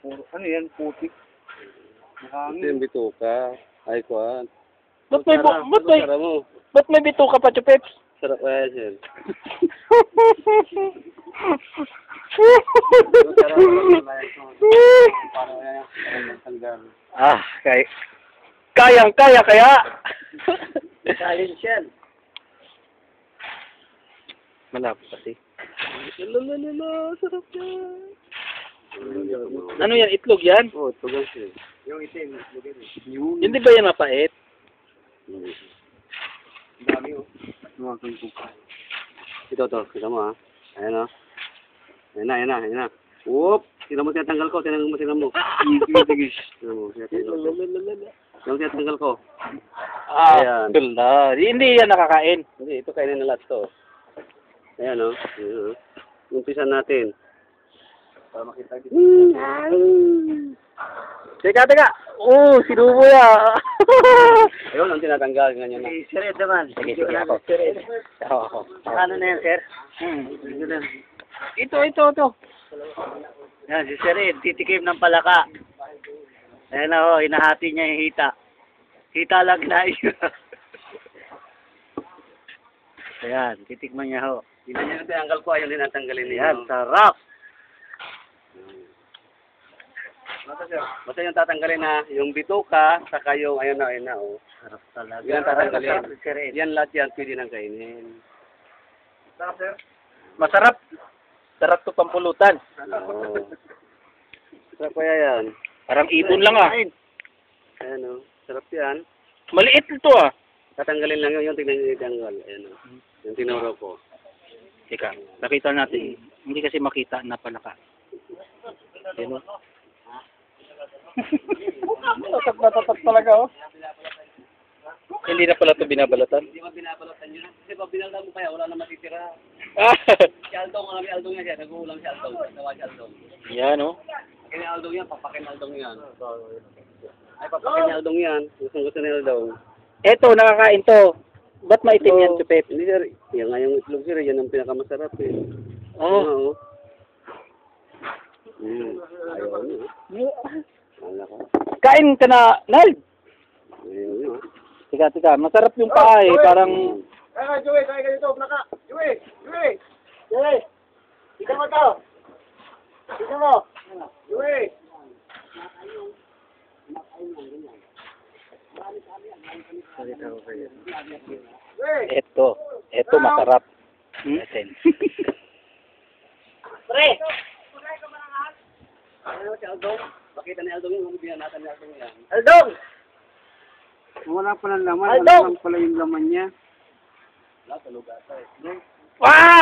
Ano yan, putik. Ito yung bituka. Ay, kuhan. Ba't may bituka pa, Chupeps? Sarap kaya, sir. Ah, kaya. Challenge yan. Malapit kasi. Sarap yan. Ano yan, itlog yan? Oo, ito kasi. Yung itim. Hindi ba yan mapait? Dami oh. Ito, kita mo ha. Ayan o. Ayan na. Whoop! Tignan mo tinatanggal ko. Tignan mo. Tignan mo, tinatanggal ko. Ah, tula. Hindi yan nakakain. Hindi, ito kainin na lahat to. Ayan o. Umpisan natin. Para makita dito. Teka. Oh, sinubo ya. Ayun, ang tinatanggal. Ganyan na. Si Sir Ed naman. Sige, ako. Sir Ed. Ako. Ano na yan, Sir? Ito. Yan, si Sir Ed, titikim ng palaka. Ayan na ho, hinahati niya yung hita. Hita lang na yun. Ayan, titikman niya ho. Hindi niya tinatanggal ko. Ayun din ang tanggalin niya. Ayan, sarap. Basta yung tatanggalin na yung bituka, saka yung ayun na oh. Sarap talaga. Yan tatanggalin. Sarap, Sir Ed. Yan lahat yan pwede nang kainin. Sarap, Sir. Masarap. Sarap to pampulutan. Oo. Sarap kaya yan. Parang ibon lang ah. Ayan o. Sarap yan. Maliit ito ah. Tatanggalin lang yung tignan nyo yung tanggal. Ayan o. Yung tinuro ko. Teka, nakita natin. Hindi kasi makita na palaka. Yan o. Tatak talaga oh. Hindi na pala ito binabalatan. Hindi ba binabalatan nyo na? Kasi pag binalatan mo kaya, wala na matitira. Si Aldong, alam Aldong yan siya. Nag-uulang si Aldong. Nagawa si Aldong. Yan oh. Papakin ni Aldong yan. Papakin ni Aldong yan. Ay, papakin ni Aldong yan. Gusto ni Aldong. Eto, nakakain to. Ba't maitim yan, Chupet? Hindi sir. Yan nga yung itlog sir. Yan ang pinakamasarap eh. Oh. Ayaw nyo. Wala ka. Kain ka na, Nald. Ayaw nyo. Teka. Masarap yung paa eh. Parang... Joey, kaya ka dito, plaka. Joey. Tignan mo to. Tignan mo. Joey. Eto masarap. Esen. Pre. Ayaw si Aldong. Pakita ni Aldong yung bibigyan natin ni Aldong yan. Aldong. Wala palang laman. Aldong! Wala pala yung laman niya. Wala, tulog ata eh. Ah!